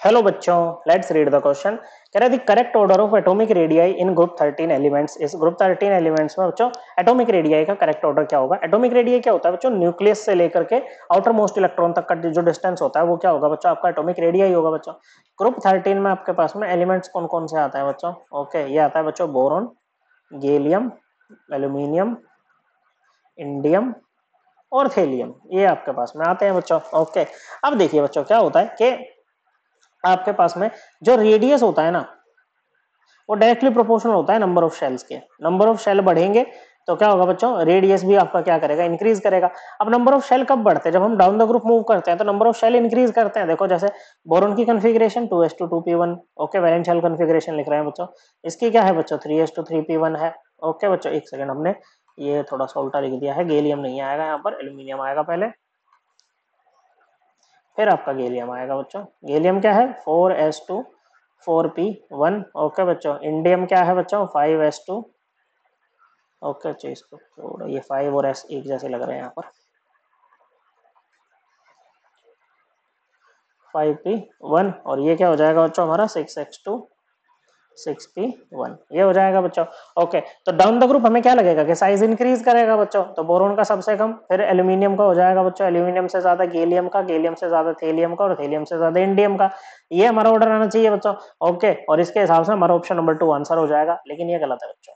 Hello बच्चों, let's read the question. कह रहे थे correct order of atomic radii in group 13 elements. इस ग्रुप 13 एलिमेंट्स में बच्चों एटॉमिक रेडियाई का करेक्ट ऑर्डर क्या होगा। एटॉमिक रेडियाई क्या होता है बच्चों? न्यूक्लियस से लेकर के आउटर मोस्ट इलेक्ट्रॉन तक का जो डिस्टेंस होता है वो क्या होगा बच्चों? आपका एटॉमिक रेडियाई होगा बच्चों। ग्रुप 13 में आपके पास में एलिमेंट्स कौन कौन से आता है बच्चों? ओके, ये आता है बच्चों बोरॉन, गैलियम, एल्यूमिनियम, इंडियम और थेलियम। ये आपके पास में आते हैं बच्चों। ओके, अब देखिए बच्चों क्या होता है कि आपके पास में जो रेडियस होता है ना, वो डायरेक्टली प्रोपोर्शनल होता है नंबर ऑफ शेल्स के। नंबर ऑफ शेल बढ़ेंगे तो क्या होगा बच्चों? रेडियस भी आपका क्या करेगा? इंक्रीज करेगा। अब नंबर ऑफ शेल कब बढ़ते हैं? जब हम डाउन द ग्रुप मूव करते हैं तो नंबर ऑफ शेल इंक्रीज करते हैं। देखो जैसे बोरॉन की configuration 2s2 2p1। Okay, valence shell configuration लिख रहे हैं बच्चों। इसकी क्या है बच्चों? 3s2 3p1 है। ओके बच्चों, एक सेकंड, हमने ये थोड़ा सा उल्टा लिख दिया है। गैलियम नहीं आएगा यहाँ पर, एल्यूमिनियम आएगा पहले, फिर आपका गैलियम आएगा बच्चों। गैलियम क्या है? 4s2 4p1। ओके बच्चों, इंडियम क्या है बच्चों? 5s2। ओके अच्छा, इसको थोड़ा ये 5 और s एक जैसे लग रहे हैं यहाँ पर। 5p1 और ये क्या हो जाएगा बच्चों? हमारा 6x2 6p1 ये हो जाएगा बच्चों। ओके, तो डाउन द ग्रुप हमें क्या लगेगा कि साइज इंक्रीज करेगा बच्चों। तो बोरोन का सबसे कम, फिर एल्यूमिनियम का हो जाएगा बच्चों, एल्यूमिनियम से ज्यादा गैलियम का, गैलियम से ज्यादा थेलियम का और थेलियम से ज्यादा इंडियम का। ये हमारा ऑर्डर आना चाहिए बच्चों। ओके, और इसके हिसाब से हमारा ऑप्शन नंबर 2 आंसर हो जाएगा, लेकिन ये गलत है बच्चों।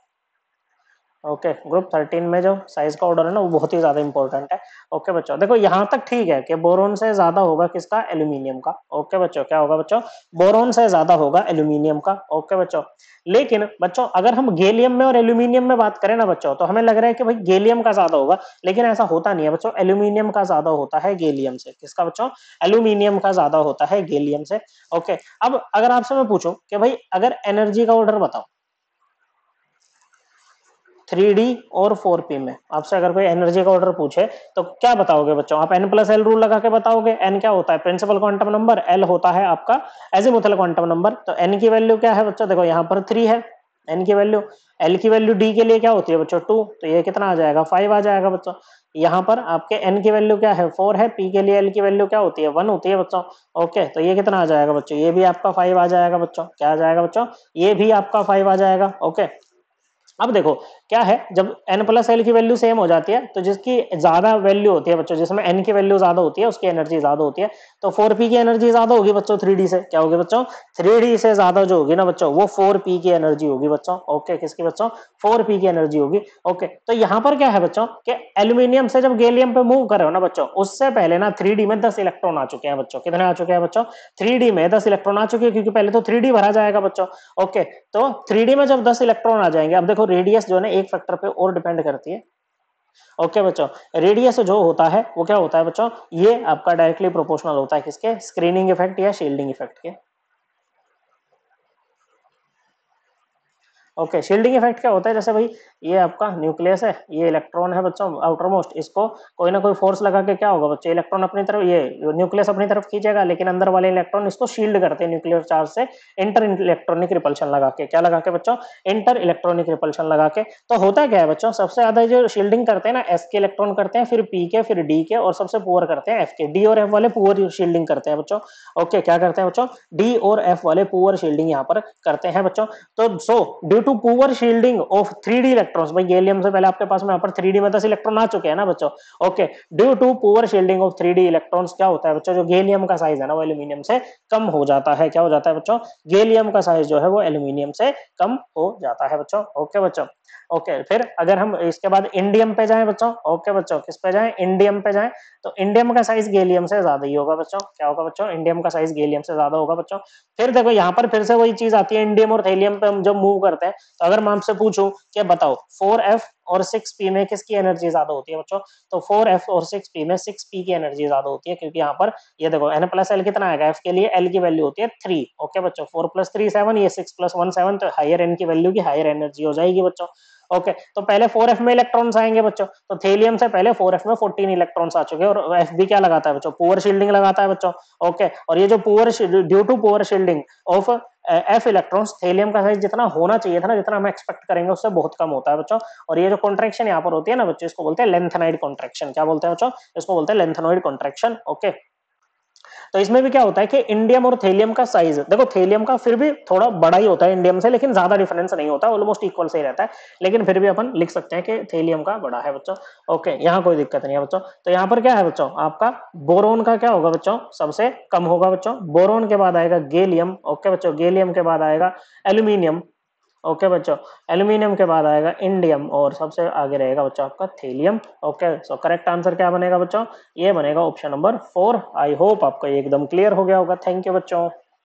ओके, ग्रुप 13 में जो साइज का ऑर्डर है ना वो बहुत ही ज्यादा इंपॉर्टेंट है। ओके बच्चों, देखो यहां तक ठीक है कि बोरोन से ज्यादा होगा किसका? एल्यूमिनियम का। ओके बच्चों, क्या होगा बच्चों? बोरोन से ज्यादा होगा एल्यूमिनियम का। ओके बच्चों, लेकिन बच्चों अगर हम गैलियम में और एल्यूमिनियम में बात करें ना बच्चों, तो हमें लग रहा है कि भाई गैलियम का ज्यादा होगा, लेकिन ऐसा होता नहीं है बच्चों। एल्यूमिनियम का ज्यादा होता है गैलियम से। किसका बच्चों? एल्यूमिनियम का ज्यादा होता है गैलियम से। ओके, अब अगर आपसे मैं पूछूं कि भाई अगर एनर्जी का ऑर्डर बताओ 3D और 4p में, आपसे अगर कोई एनर्जी का ऑर्डर पूछे तो क्या बताओगे बच्चों? आप n+l रूल लगा के बताओगे। n क्या होता है? प्रिंसिपल क्वांटम नंबर, l होता है आपका एजीमुथल क्वांटम नंबर। तो n की वैल्यू क्या है बच्चों? देखो यहाँ पर 3 है n की वैल्यू। l की वैल्यू d के लिए क्या होती है बच्चों? 2। तो ये कितना आ जाएगा? 5 आ जाएगा बच्चों। यहाँ पर आपके n की वैल्यू क्या है? 4 है। p के लिए l की वैल्यू क्या होती है? 1 होती है बच्चों। ओके, तो ये कितना आ जाएगा बच्चों? ये भी आपका 5 आ जाएगा बच्चों। क्या आ जाएगा बच्चों? ये भी आपका 5 आ जाएगा। ओके, अब देखो क्या है, जब n+l की वैल्यू सेम हो जाती है तो जिसकी ज्यादा वैल्यू होती है बच्चों, जिसमें n की वैल्यू ज्यादा होती है उसकी एनर्जी ज्यादा होती है। तो 4p की एनर्जी ज्यादा होगी बच्चों 3d से। क्या होगी बच्चों? 3d से ज्यादा जो होगी ना बच्चों वो 4p की एनर्जी होगी बच्चों। ओके, किसकी बच्चों? 4p की एनर्जी होगी। ओके, तो यहाँ पर क्या है बच्चों कि एल्यूमिनियम से जब गैलियम पे मूव कर रहे हो ना बच्चों, उससे पहले ना 3d में 10 इलेक्ट्रॉन आ चुके हैं बच्चों। कितने आ चुके हैं बच्चों? 3d में 10 इलेक्ट्रॉन आ चुके हैं, क्योंकि पहले तो 3d भरा जाएगा बच्चों। ओके, तो 3D में जब 10 इलेक्ट्रॉन आ जाएंगे, अब देखो रेडियस जो है ना एक फैक्टर पे और डिपेंड करती है। ओके बच्चों, रेडियस जो होता है वो क्या होता है बच्चों? ये आपका डायरेक्टली प्रोपोर्शनल होता है किसके? स्क्रीनिंग इफेक्ट या शील्डिंग इफेक्ट के। ओके, शील्डिंग इफेक्ट क्या होता है? जैसे भाई ये आपका न्यूक्लियस है, ये इलेक्ट्रॉन है बच्चों आउटर मोस्ट, इसको कोई ना कोई फोर्स लगा के क्या होगा बच्चों? इलेक्ट्रॉन अपनी तरफ, ये न्यूक्लियस अपनी तरफ खींचेगा, लेकिन अंदर वाले इलेक्ट्रॉन इसको शील्ड करते हैं न्यूक्लियर चार्ज से, इंटर इलेक्ट्रॉनिक रिपल्शन लगा के। क्या लगा के बच्चों? इंटर इलेक्ट्रॉनिक रिपल्शन लगा के। तो होता क्या है बच्चों? सबसे ज्यादा जो शील्डिंग करते हैं ना एस के इलेक्ट्रॉन करते हैं, फिर पी के, फिर डी के, और सबसे पुअर करते हैं एफ के। डी और एफ वाले पुअर शील्डिंग करते हैं बच्चों। ओके, क्या करते हैं बच्चों? डी और एफ वाले पुअर शील्डिंग यहाँ पर करते हैं बच्चों। तो so due to poor shielding of 3D electrons, भाई गैलियम से पहले आपके पास में यहाँ पर 3D में 10 इलेक्ट्रॉन आ चुके हैं ना बच्चों। Okay, due to poor shielding of 3D electrons क्या होता है बच्चों? जो गैलियम का साइज है ना वो एल्यूमिनियम से कम हो जाता है। क्या हो जाता है बच्चों? गैलियम का साइज जो है वो एल्यूमिनियम से कम हो जाता है बच्चों। ओके बच्चों, ओके, फिर अगर हम इसके बाद इंडियम पे जाएं बच्चों। ओके बच्चों, किस पे जाएं? इंडियम पे जाएं। तो इंडियम का साइज गैलियम से ज्यादा ही होगा बच्चों। क्या होगा बच्चों? इंडियम का साइज गैलियम से ज्यादा होगा बच्चों। फिर देखो यहाँ पर फिर से वही चीज आती है, इंडियम और थैलियम पे हम जब मूव करते हैं, तो अगर मैं आपसे पूछूं कि बताओ 4f और 6p में किसकी एनर्जी ज्यादा होती है बच्चों? तो 4f और 6p में 6p की एनर्जी ज्यादा होती है, क्योंकि यहाँ पर ये देखो n+l कितना आएगा? f के लिए l की वैल्यू होती है 3। ओके बच्चों, 4+3 7, ये 6+1 7, तो हायर n की वैल्यू की हायर एनर्जी हो जाएगी बच्चों। ओके, तो पहले 4f में इलेक्ट्रॉन्स आएंगे बच्चों, तो थेलियम से पहले 4f में 14 इलेक्ट्रॉन्स आ चुके हैं, और f भी क्या लगाता है बच्चों? पुअर शील्डिंग लगाता है बच्चों। ओके, और ये जो poor due to poor shielding of f electrons, thallium का साइज जितना होना चाहिए था ना, जितना हम एक्सपेक्ट करेंगे उससे बहुत कम होता है बच्चों। और ये जो कॉन्ट्रैक्शन यहाँ पर होती है ना बच्चों, इसको बोलते हैं लेंथेनाइड कॉन्ट्रैक्शन। क्या बोलते हैं बच्चों? इसको बोलते हैं लेंथेनॉइड कॉन्ट्रैक्शन। ओके, तो इसमें भी क्या होता है कि इंडियम और थेलियम का साइज, देखो थेलियम का फिर भी थोड़ा बड़ा ही होता है इंडियम से, लेकिन ज्यादा डिफरेंस नहीं होता, ऑलमोस्ट इक्वल से ही रहता है, लेकिन फिर भी अपन लिख सकते हैं कि थेलियम का बड़ा है बच्चों। ओके, यहाँ कोई दिक्कत नहीं है बच्चों। तो यहाँ पर क्या है बच्चों, आपका बोरोन का क्या होगा बच्चों, सबसे कम होगा बच्चों। बोरोन के बाद आएगा गैलियम, ओके बच्चों, गैलियम के बाद आएगा एल्यूमिनियम, ओके बच्चों, एल्यूमिनियम के बाद आएगा इंडियम, और सबसे आगे रहेगा बच्चों आपका thallium. Okay, so correct answer क्या बनेगा बच्चों, ये बनेगा ऑप्शन नंबर 4। आई होप आपको ये एकदम क्लियर हो गया होगा। थैंक यू बच्चों।